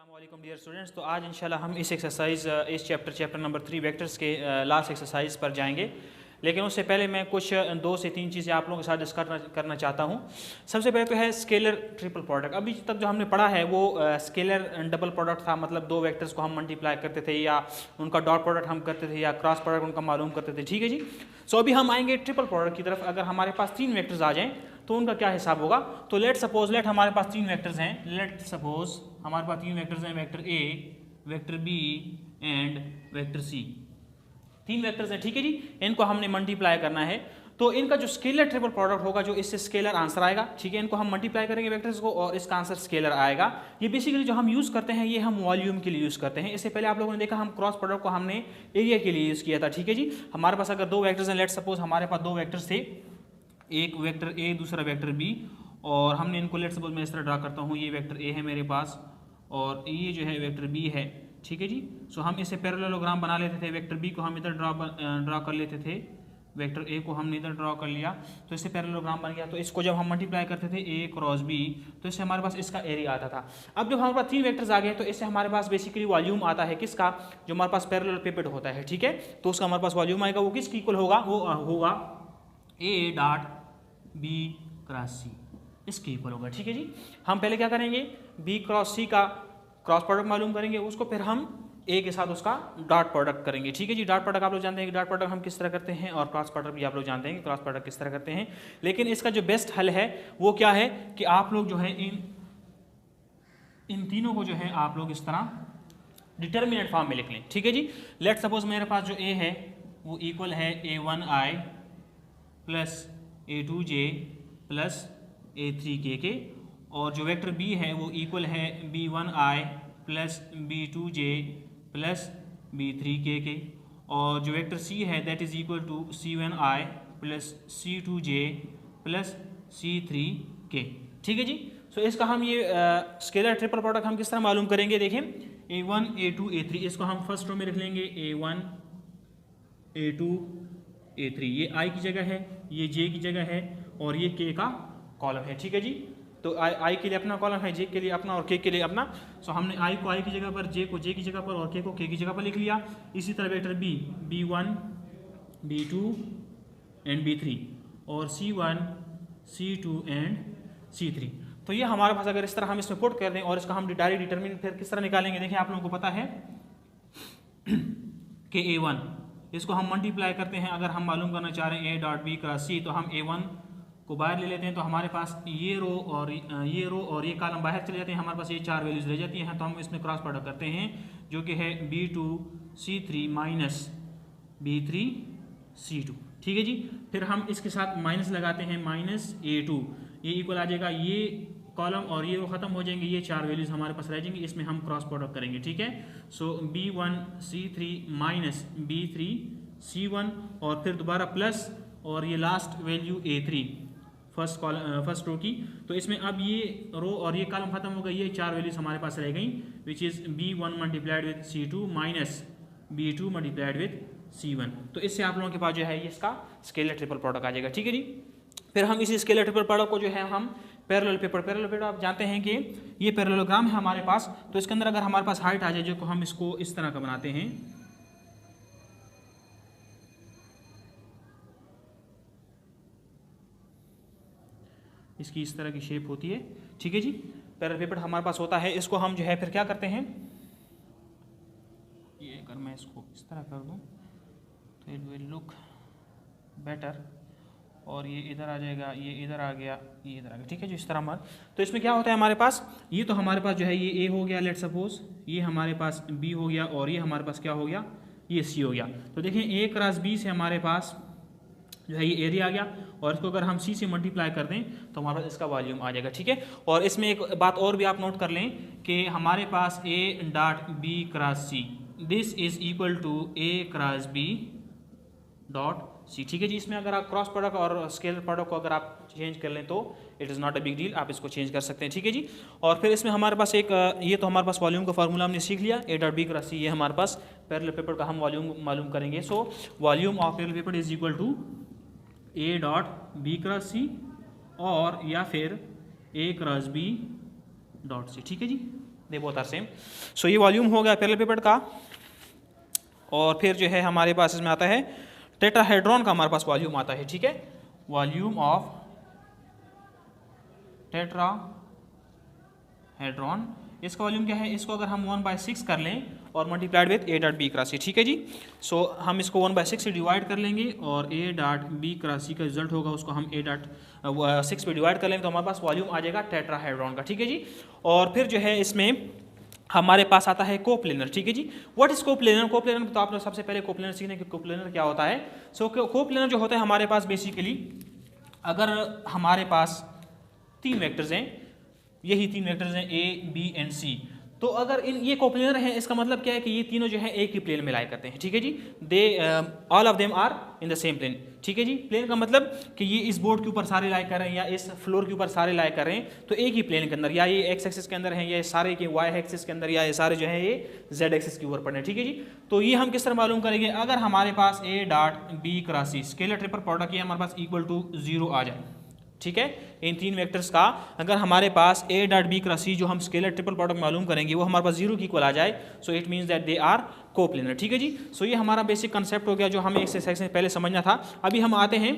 अस्सलामुअलैकुम dear students. तो आज इंशाल्लाह हम इस चैप्टर नंबर 3 वेक्टर्स के लास्ट एक्सरसाइज पर जाएंगे। लेकिन उससे पहले मैं कुछ 2 से 3 चीज़ें आप लोगों के साथ डिस्कस करना चाहता हूँ। सबसे पहले तो है स्केलर ट्रिपल प्रोडक्ट। अभी तक जो हमने पढ़ा है वो स्केलर डबल प्रोडक्ट था, मतलब दो वेक्टर्स को हम मल्टीप्लाई करते थे या उनका डॉट प्रोडक्ट हम करते थे या क्रॉस प्रोडक्ट उनका मालूम करते थे। ठीक है जी। सो अभी हम आएंगे ट्रिपल प्रोडक्ट की तरफ। अगर हमारे पास 3 वेक्टर्स आ जाएं तो उनका क्या हिसाब होगा। तो लेट हमारे पास 3 वेक्टर्स हैं। लेट सपोज हमारे पास 3 वेक्टर्स हैं, vector A, vector B and vector C. 3 vectors हैं, ठीक है जी। इनको हमने मल्टीप्लाई करना है तो इनका जो स्केलर ट्रिपल प्रोडक्ट होगा, जो इससे स्केलर आंसर आएगा, ठीक है। इनको हम मल्टीप्लाई करेंगे वेक्टर्स को और इसका आंसर स्केलर आएगा। ये बेसिकली जो हम यूज़ करते हैं ये हम वॉल्यूम के लिए यूज़ करते हैं। इससे पहले आप लोगों ने देखा हम क्रॉस प्रोडक्ट को हमने एरिया के लिए यूज़ किया था, ठीक है जी। हमारे पास अगर 2 वेक्टर्स हैं, लेट सपोज हमारे पास 2 वेक्टर्स थे, एक वेक्टर ए दूसरा वेक्टर बी, और हमने इनको लेट सपोज मैं इस तरह ड्रा करता हूँ। ये वेक्टर ए है मेरे पास और ये जो है वेक्टर बी है, ठीक है जी। सो हम इसे पैरेललोग्राम बना लेते थे। वेक्टर बी को हम इधर ड्रा कर लेते थे, वेक्टर ए को हमने इधर ड्रा कर लिया तो इससे पैरेललोग्राम बन गया। तो इसको जब हम मल्टीप्लाई करते थे ए क्रॉस बी तो इससे हमारे पास इसका एरिया आता था। अब जब हमारे पास 3 वेक्टर्स आ गए तो इससे हमारे पास बेसिकली वॉल्यूम आता है किसका, जो हमारे पास पैरेललोपिपेड होता है, ठीक है। तो उसका हमारे पास वॉल्यूम आएगा, वो किसकी इक्वल होगा, वो होगा ए डॉट बी क्रॉस सी, इसके इक्वल होगा, ठीक है जी। हम पहले क्या करेंगे, बी क्रॉस सी का क्रॉस प्रोडक्ट मालूम करेंगे, उसको फिर हम ए के साथ उसका डॉट प्रोडक्ट करेंगे, ठीक है जी। डॉट प्रोडक्ट आप लोग जानते हैं कि डॉट प्रोडक्ट हम किस तरह करते हैं, और क्रॉस प्रोडक्ट भी आप लोग जानते हैं कि क्रॉस प्रोडक्ट किस तरह करते हैं। लेकिन इसका जो बेस्ट हल है वो क्या है कि आप लोग जो है इन तीनों को जो है आप लोग इस तरह डिटर्मिनेंट फॉर्म में लिख लें, ठीक है जी। लेट सपोज मेरे पास जो ए है वो इक्वल है A1i plus A2j plus A3k के, और जो वेक्टर बी है वो इक्वल है B1i plus B2j plus B3k के, और जो वेक्टर सी है that is equal to C1i plus C2j plus C3k, ठीक है जी। सो इसका हम ये स्केलर ट्रिपल प्रोडक्ट हम किस तरह मालूम करेंगे, देखें A1 A2 A3, इसको हम फर्स्ट रो में रख लेंगे A1 A2 A3, ये I की जगह है, ये J की जगह है और ये K का कॉलम है, ठीक है जी। तो I के लिए अपना कॉलम है, J के लिए अपना और K के लिए अपना। सो हमने I को I की जगह पर, J को J की जगह पर और K को K की जगह पर लिख लिया। इसी तरह vector B, B1 B2 and B3 और C1 C2 एंड C3। तो ये हमारे पास अगर इस तरह हम इसमें पुट कर दें और इसका हम डायरेक्ट डिटरमिनेंट फिर किस तरह निकालेंगे, देखिए आप लोगों को पता है कि A1 इसको हम मल्टीप्लाई करते हैं। अगर हम मालूम करना चाह रहे हैं A डॉट बी क्रॉस सी, तो हम A1 को बाहर ले लेते हैं तो हमारे पास ये रो और ये कॉलम बाहर चले जाते हैं, हमारे पास ये 4 वैल्यूज रह जाती हैं। तो हम इसमें क्रॉस प्रोडक्ट करते हैं जो कि है B2 C3 minus B3 C2, ठीक है जी। फिर हम इसके साथ माइनस लगाते हैं, माइनस A2, ये इक्वल आ जाएगा, ये कॉलम और ये रो खत्म हो जाएंगे, ये 4 वैल्यूज हमारे पास रह जाएंगी, इसमें हम क्रॉस प्रोडक्ट करेंगे, ठीक है। सो B1 C3 minus B3 C1 और फिर दोबारा प्लस और ये last value A3 first row की। तो इसमें अब ये रो और ये कॉलम खत्म हो गई, ये 4 वैल्यूज हमारे पास रह गई, which is B1 multiplied with C2 minus B2 multiplied with C1। तो इससे आप लोगों के पास जो है ये इसका स्केलर ट्रिपल प्रोडक्ट आ जाएगा, ठीक है जी। फिर हम इसी स्केलर ट्रिपल प्रोडक्ट को जो है हम पैरेललोपिपेड आप जानते हैं कि ये पैरेललोग्राम है हमारे पास। तो इसके अंदर अगर हमारे पास हाइट आ जाए जो को हम इसको इस तरह का बनाते हैं, इसकी इस तरह की शेप होती है, ठीक है जी। पैरेललोपिपेड हमारे पास होता है, इसको हम जो है फिर क्या करते हैं, ये अगर मैं इसको इस तरह कर दूं तो इट विल लुक बेटर, और ये इधर आ जाएगा, ये इधर आ गया, ये इधर आ गया, ठीक है जी। इस तरह हमारा, तो इसमें क्या होता है हमारे पास, ये तो हमारे पास जो है ये A हो गया, लेट सपोज ये हमारे पास B हो गया और ये हमारे पास क्या हो गया, ये C हो गया। तो देखें A क्रॉस B से हमारे पास जो है ये एरिया आ गया, और इसको अगर हम C से मल्टीप्लाई कर दें तो हमारे पास इसका वॉल्यूम आ जाएगा, ठीक है। और इसमें एक बात और भी आप नोट कर लें कि हमारे पास A dot B cross C, this is equal to A cross B dot C, ठीक है जी। इसमें अगर आप क्रॉस प्रोडक्ट और स्केलर प्रोडक्ट को अगर आप चेंज कर लें तो it is not a big deal, आप इसको चेंज कर सकते हैं, ठीक है जी। और फिर इसमें हमारे पास एक ये तो हमारे पास वॉल्यूम का फार्मूला हमने सीख लिया, A dot B cross C, ये हमारे पास पैरेललोपिपेड का हम वॉल्यूम मालूम करेंगे। So volume of parallelepiped is equal to A dot B cross C और या फिर A cross B dot C, ठीक है जी। They both are same. So ये वॉल्यूम हो गया पैरेलल का। और फिर जो है हमारे पास इसमें आता है टेट्राहेड्रॉन का हमारे पास वॉल्यूम आता है, ठीक है, वॉल्यूम ऑफ टेट्राहेड्रॉन। इसका वॉल्यूम क्या है, इसको अगर हम 1/6 कर लें और multiplied with A dot B cross C, ठीक है जी। सो हम इसको 1/6 से डिवाइड कर लेंगे और A dot B cross C का रिजल्ट होगा, उसको हम A डॉट 6 पे डिवाइड कर लेंगे तो हमारे पास वॉल्यूम आ जाएगा टेट्राहेड्रॉन का, ठीक है जी। और फिर जो है इसमें हमारे पास आता है कोप्लेनर, ठीक है जी। What is coplanar? कोप्लेनर तो आप लोग सबसे पहले कोप्लेनर सीखने कि कोप्लेनर क्या होता है। सो कोप्लेनर जो होता है हमारे पास बेसिकली, अगर हमारे पास 3 वेक्टर्स हैं, यही 3 वेक्टर्स हैं A, B एंड C, तो अगर ये कोप्लेनर है, इसका मतलब क्या है कि ये तीनों जो है एक ही प्लेन में लाई करते हैं, ठीक है जी। They all of them are in the same plane, ठीक है जी। प्लेन का मतलब कि ये इस बोर्ड के ऊपर सारे लाई कर रहे हैं या इस फ्लोर के ऊपर सारे लाई कर रहे हैं, तो एक ही प्लेन के अंदर, या ये एक्स एक्सिस के अंदर है, या ये सारे के वाई एक्सिस के अंदर, या ये सारे जो है ये जेड एक्सिस के ऊपर पड़े हैं, ठीक है जी। तो ये हम किस तरह मालूम करेंगे, अगर हमारे पास A dot B cross C scalar triple product ये हमारे पास इक्वल टू 0 आ जाए, ठीक है, इन 3 वेक्टर्स का अगर हमारे पास A dot B cross C जो हम स्केलर ट्रिपल प्रोडक्ट मालूम करेंगे वो हमारे पास 0 की इक्वल आ जाए, so it means that they are coplanar, ठीक है जी। सो ये हमारा बेसिक कंसेप्ट हो गया जो हमें एक्सरसाइज से पहले समझना था। अभी हम आते हैं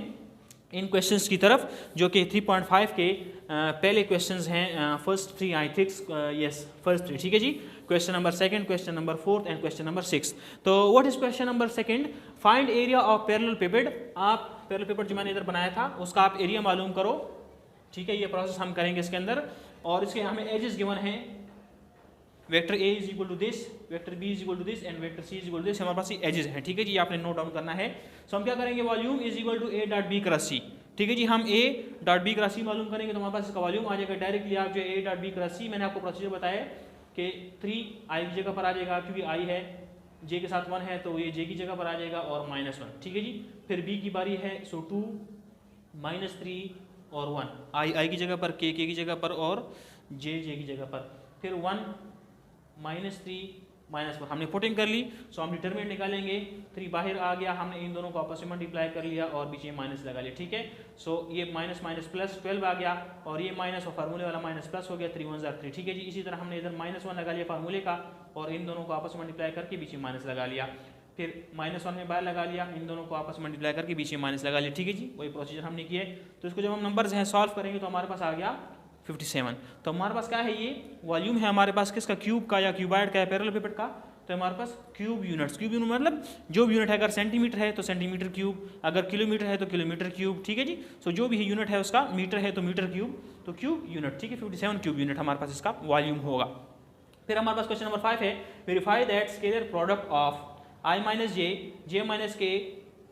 इन क्वेश्चंस की तरफ जो कि 3.5 के पहले क्वेश्चंस हैं, first 3 I think, yes first 3, ठीक है जी। Question number 2, question number 4 and question number 6। तो what is question number 2? Find area of parallel pivot. आप पैरेलल पिवट जो मैंने इधर बनाया था उसका आप एरिया मालूम करो, ठीक है। ये प्रोसेस हम करेंगे इसके अंदर, और इसके हमें एजेस गिवन हैं, vector A is equal to this, vector B is equal to this and vector C is equal to this, हमारे पास ये एजेस हैं, ठीक है जी। आपने नोट डाउन करना है। सो हम क्या करेंगे, volume is equal to A dot B cross C, ठीक है जी। हम A dot B cross C मालूम करेंगे तो हमारे पास इसका वॉल्यूम आ जाएगा डायरेक्टली। आप जो A dot B cross C, मैंने आपको प्रोसीजर बताया कि 3 I की जगह पर आ जाएगा, क्योंकि I है, J के साथ 1 है तो ये J की जगह पर आ जाएगा और -1, ठीक है जी। फिर B की बारी है, सो 2 -3 और 1, I की जगह पर, K की जगह पर और J की जगह पर, फिर 1 -3 -1 हमने पुटिंग कर ली। सो हम डिटरमिनेंट निकालेंगे, 3 बाहर आ गया, हमने इन दोनों को आपस में मल्टीप्लाई कर लिया और बीच में माइनस लगा लिया, ठीक है। सो ये माइनस माइनस प्लस 12 आ गया और ये माइनस और फार्मूले वाला माइनस प्लस हो गया, 3 1 3, ठीक है जी। इसी तरह हमने इधर -1 लगा लिया फार्मूले का और इन दोनों को आपस में मल्टीप्लाई करके बीच में माइनस लगा लिया, फिर -1 में बाहर लगा लिया, इन दोनों को आपस में मल्टीप्लाई करके बीच में माइनस लगा लिया, ठीक है जी। वही प्रोसीजर हमने किया। तो इसको जब हम नंबर्स हैं सॉल्व करेंगे तो हमारे पास आ गया 57। तो हमारे पास क्या है, ये वॉल्यूम है हमारे पास किसका, क्यूब का या क्यूबाइड का या पैरेलल पिवट का। तो हमारे पास क्यूब यूनिट्स, क्यूब यूनिट मतलब जो भी यूनिट है, अगर सेंटीमीटर है तो सेंटीमीटर क्यूब, अगर किलोमीटर है तो किलोमीटर क्यूब, ठीक है जी। सो जो भी यूनिट है उसका, मीटर है तो मीटर क्यूब, तो क्यूब यूनिट, ठीक है। 57 क्यूब यूनिट हमारे पास इसका वॉल्यूम होगा। फिर हमारे पास क्वेश्चन नंबर 5 है, verify that scalar product of I minus J, J minus K,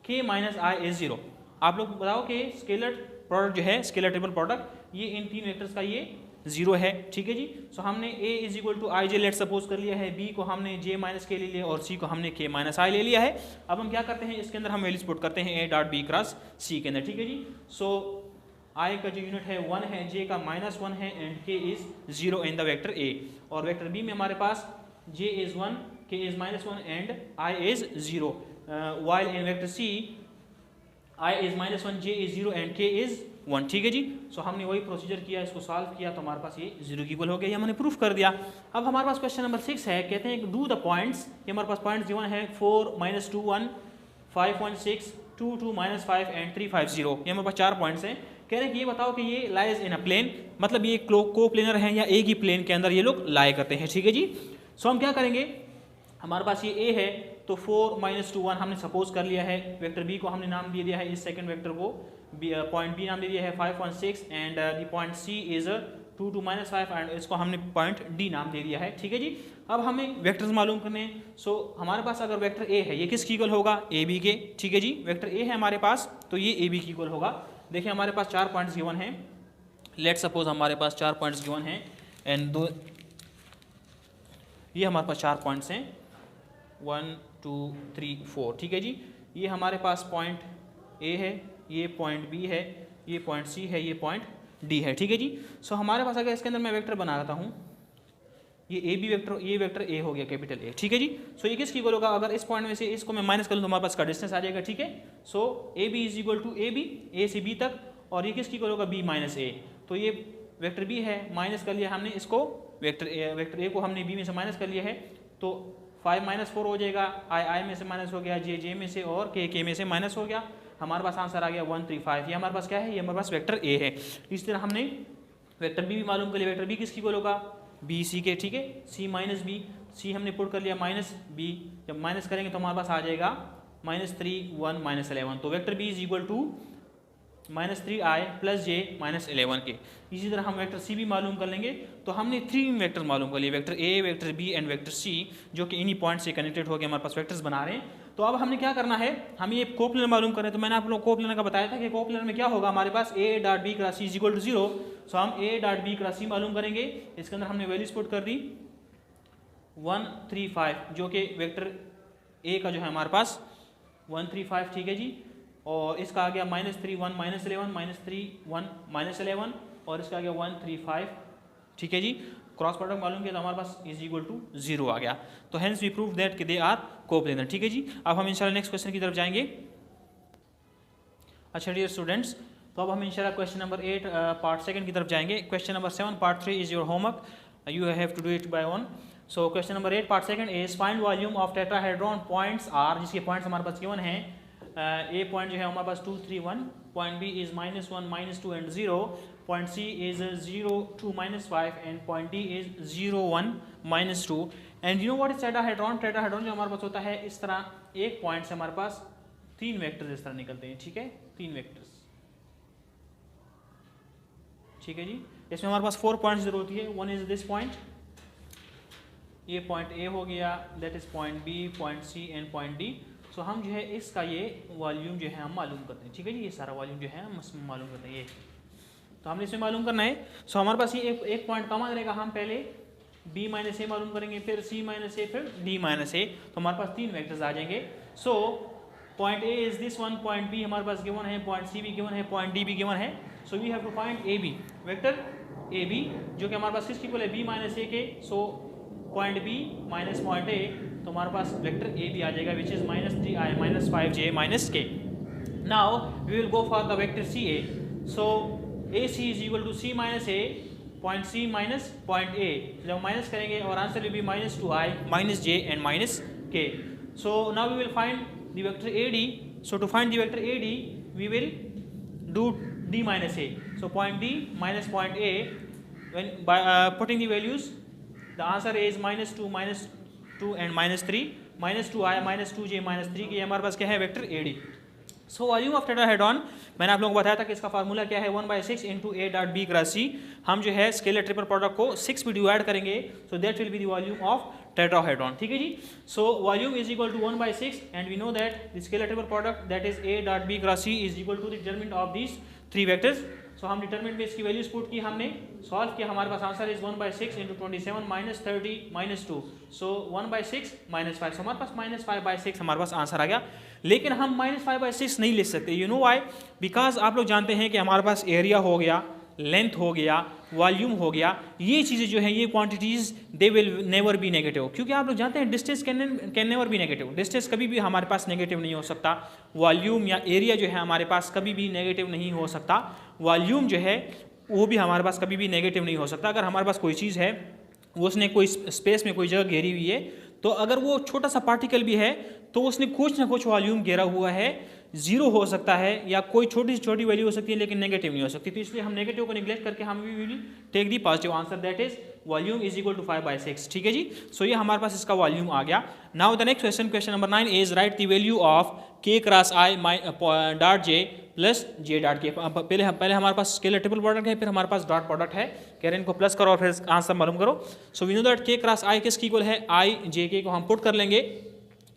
K minus I is 0। आप लोग बताओ कि स्केलर प्रोडक्ट जो है, स्केलर ट्रिपल प्रोडक्ट, ये इन 3 वेक्टर्स का ये 0 है, ठीक है जी। सो हमने A is equal to I J let suppose कर लिया है, B को हमने J माइनस K ले लिया और C को हमने K माइनस I ले लिया है। अब हम क्या करते हैं, इसके अंदर हम वैल्यूज पुट करते हैं A dot B cross C के अंदर, ठीक है जी। सो I का जो यूनिट है 1 है, J का -1 है and K is 0 in the vector A, और वेक्टर B में हमारे पास J is 1, K is -1 and I is 0, while in vector C I is -1, J is 0 and K is 1, ठीक है जी। सो हमने वही प्रोसीजर किया, इसको सॉल्व किया तो हमारे पास ये 0 की इक्वल हो गया, ये हमने प्रूफ कर दिया। अब हमारे पास क्वेश्चन नंबर 6 है, कहते हैं डू द पॉइंट्स। ये हमारे पास पॉइंट्स गिवन है 4 -2 1 5 1 6 2 2 -5 एंड 3 5 0। ये हमारे पास 4 पॉइंट्स हैं। कह रहे हैं कि ये बताओ कि ये लाइज इन अ प्लेन, मतलब ये को प्लेनर है या एक ही प्लेन के अंदर ये लोग लाई करते हैं, ठीक है जी। सो हम क्या करेंगे, हमारे पास ये A है तो 4 -2 1 हमने सपोज कर लिया है, वेक्टर B को हमने नाम दे दिया है, इस सेकंड वेक्टर को पॉइंट B नाम दे दिया है 5 1 6 and the point C is 2 2 -5 and इसको हमने पॉइंट D नाम दे दिया है, ठीक है जी। अब हमें वेक्टर्स मालूम करने हैं। सो हमारे पास अगर वेक्टर A है, ये किसकी इक्वल होगा, AB के, ठीक है जी। वेक्टर A है हमारे पास तो ये AB की इक्वल होगा। देखिए हमारे पास 4 पॉइंट्स गिवन हैं, लेट सपोज हमारे पास 4 पॉइंट्स गिवन हैं एंड ये हमारे पास 4 पॉइंट्स हैं 1 2 3 4, ठीक है जी। ये हमारे पास पॉइंट A है, ये पॉइंट B है, ये पॉइंट C है, ये पॉइंट D है, ठीक है जी। सो हमारे पास अगर इसके अंदर मैं वेक्टर बनाता हूँ, ये AB वेक्टर, ये वेक्टर A हो गया, कैपिटल A, ठीक है जी। सो ये किसकी इक्वल होगा, अगर इस पॉइंट में से इसको मैं माइनस कर लूँ तो हमारे पास का डिस्टेंस आ जाएगा, ठीक है। So AB is equal to AB, A से B तक, और ये किसकी इक्वल होगा, B माइनस A। तो ये वेक्टर B है, माइनस कर लिया हमने इसको वेक्टर ए को हमने बी में से माइनस कर लिया है, तो 5 - 4 हो जाएगा, आई में से माइनस हो गया, जे में से और के में से माइनस हो गया, हमारे पास आंसर आ गया 135। ये हमारे पास क्या है, ये हमारे पास वेक्टर ए है। इस तरह हमने वेक्टर बी भी मालूम कर लिया। वेक्टर बी किसकी इक्वल होगा, बी सी के, ठीक है, सी माइनस बी, सी हमने पुट कर लिया माइनस बी, जब माइनस करेंगे तो हमारे पास आ जाएगा -3 1 -11। तो vector B is equal to -3i + j -11 के। इसी तरह हम वेक्टर सी भी मालूम कर लेंगे। तो हमने 3 वेक्टर मालूम कर लिए, vector A, vector B and vector C, जो कि इन्हीं पॉइंट से कनेक्टेड होकर हमारे पास वेक्टर्स बना रहे हैं। तो अब हमने क्या करना है, हम ये कोप्लेनर मालूम करें। तो मैंने आप लोग कोप्लेनर का बताया था कि कोप्लेनर में क्या होगा, हमारे पास a dot b cross c is equal to 0। So हम a dot b cross c मालूम करेंगे। इसके अंदर हमने वैल्यूज पुट कर दी 135, जो कि वेक्टर ए का जो है हमारे पास 135, ठीक है जी। और इसका आ गया -3 1 -11 -3 1 -11, और इसका आ गया 135, ठीक है जी। क्रॉस प्रोडक्ट मालूम किया तो हमारे पास इज इक्वल टू 0 आ गया। तो हेंस वी प्रूव दैट कि दे आर कोप्लेनर, ठीक है जी। अब हम इंशाल्लाह नेक्स्ट क्वेश्चन की तरफ जाएंगे। अच्छा डियर स्टूडेंट्स, तो अब हम इंशाल्लाह क्वेश्चन नंबर 8 पार्ट 2 की तरफ जाएंगे। Question number 7 part 3 is your homework, you have to do it by one. So question number 8 part 2 is find volume of tetrahedron. Points are, जिसके पॉइंट्स हमारे पास गिवन हैं। ए पॉइंट जो है हमारे पास 2 3 1, point B is -1 -2 and 0, point C is 0 2 -5 and point D is 0 1 -2। And you know what is tetrahedron. Tetrahedron जो हमारे पास होता है इस तरह, एक पॉइंट से हमारे पास 3 वेक्टर्स इस तरह निकलते हैं, ठीक है, 3 वेक्टर्स, ठीक है जी। इसमें हमारे पास 4 पॉइंट्स जरूरत है। वन इज दिस पॉइंट, ये पॉइंट ए हो गया, that is point B, point C and point D. So हम जो है इसका ये वॉल्यूम जो है हम मालूम करते हैं, ठीक है जी। ये सारा वॉल्यूम जो है हम इसमें मालूम करते हैं, ये तो हमने इसमें मालूम करना है। सो हमारे पास ये एक पॉइंट कॉमन रहेगा। हम पहले b - a मालूम करेंगे, फिर c - a, फिर d - a, तो हमारे पास 3 वेक्टर्स आ जाएंगे। So point a is this one, point b हमारे पास गिवन है, पॉइंट c भी गिवन है, पॉइंट d भी गिवन है। So we have to find a b, vector a b, जो कि हमारे पास किसकी इक्वल है, b - a के। So point b minus point a, तो हमारे पास वेक्टर a भी आ जाएगा, which is -3i -5j - k। Now we will go for the vector ca। So ac is equal to c - a, point c minus point a, जब minus करेंगे और answer will be -2i -j and -k। So now we will find the vector ad। So to find the vector ad we will do d - a। So point d minus point a, when by putting the values, the answer is -2 -2 and -3, -2i -2j -3 के हमारे पास क्या है, vector ad। So volume of tetrahedron, मैंने आप लोगों को बताया था कि इसका फार्मूला क्या है, 1/6 into a dot b cross c। हम जो है स्केलर ट्रिपल प्रोडक्ट को 6 में डिवाइड करेंगे, so that will be the volume of tetrahedron, ठीक है जी। So volume is equal to 1/6 and we know that the scalar triple product that is a dot b cross c is equal to the determinant of these 3 vectors. So हम determinant में इसकी values put की, हमने solve किया, हमारे पास answer is 1/6 into 27 -30 -2, सो 1/6 -5, सो हमारे पास -5/6 हमारे पास answer आ गया। लेकिन हम -5/6 नहीं लिख सकते, यू नो व्हाई, बिकॉज आप लोग जानते हैं कि हमारे पास एरिया हो गया, लेंथ हो गया, वॉल्यूम हो गया, ये चीज़ें जो है, ये quantities they will never be negative, क्योंकि आप लोग जानते हैं distance can never be negative. Distance कभी भी हमारे पास नेगेटिव नहीं हो सकता। वॉल्यूम या एरिया जो है हमारे पास कभी भी नेगेटिव नहीं हो सकता। वॉल्यूम जो है वो भी हमारे पास कभी भी नेगेटिव नहीं हो सकता। अगर हमारे पास कोई चीज़ है, वो उसने कोई स्पेस में कोई जगह घेरी हुई है, तो अगर वो छोटा सा पार्टिकल भी है तो उसने कुछ ना कुछ वॉल्यूम घेरा हुआ है, 0 हो सकता है या कोई छोटी से छोटी वैल्यू हो सकती है, लेकिन नेगेटिव नहीं हो सकती। तो इसलिए हम नेगेटिव को निगलेक्ट करके हम we will take the positive answer, that is volume is equal to 5/6, ठीक है जी। सो ये हमारे पास इसका वॉल्यूम आ गया। Now the next question, question number 9 is right the value of k cross i dot j plus j dot k। पहले हमारे पास scalar triple product है, फिर हमारे पास डॉट प्रोडक्ट है। कह रहे हैं इनको प्लस करो और फिर आंसर मालूम करो। So we know that k cross i किसकी इक्वल है, i j k को हम पुट कर लेंगे।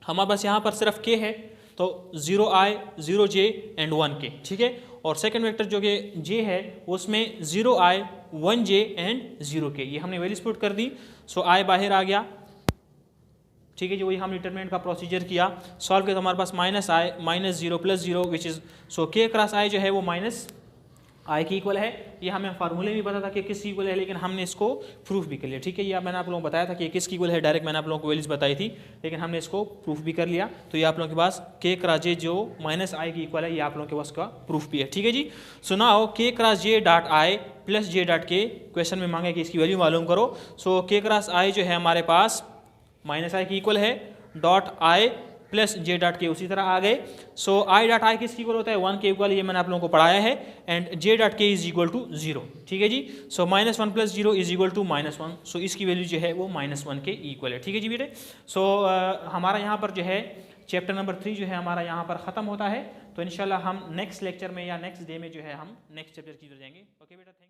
हमारे पास यहाँ पर सिर्फ k है, तो 0i 0j एंड 1k, ठीक है। और सेकंड वेक्टर जो कि j है उसमें 0i 1j एंड 0k, ये हमने वैल्यूज पुट कर दी। सो i बाहर आ गया, ठीक है जी। वही हम डिटरमिनेंट का प्रोसीजर किया, सॉल्व किया तो हमारे पास -i -0 + 0 which is, so k cross i जो है वो आई की इक्वल है। ये हमें फार्मूले में पता था कि किस इक्वल है, लेकिन हमने इसको प्रूफ भी कर लिया। ठीक है, ये मैंने आप लोगों को बताया था कि किस इक्वल है, डायरेक्ट मैंने आप लोगों को वैल्यूज बताई थी, लेकिन हमने इसको प्रूफ भी कर लिया। तो ये आप लोगों के पास के क्रॉस जे जो माइनस आई की इक्वल है, ये आप लोगों के पास का प्रूफ भी है। ठीक है जी, सो नाउ के cross J dot I plus J dot के, क्वेश्चन में मांगे कि इसकी वैल्यू मालूम करो। सो के क्रॉस आई जो है हमारे पास माइनस आई की इक्वल है, dot I plus J dot के उसी तरह आ गए। सो आई डॉट आई किसकी इक्वल होता है, 1 के इक्वल, ये मैंने आप लोगों को पढ़ाया है। एंड जे डॉट के इज इक्वल टू 0। ठीक है जी, सो -1 + 0 इज इक्वल टू -1। सो इसकी वैल्यू जो है वो -1 के इक्वल है। ठीक है जी बेटे, सो हमारा यहाँ पर जो है चैप्टर नंबर 3 जो है हमारा यहाँ पर ख़त्म होता है। तो इंशाल्लाह हम नेक्स्ट लेक्चर में या नेक्स्ट डे में जो है हम नेक्स्ट चैप्टर की तरफ जाएंगे। ओके बेटा, थैंक यू।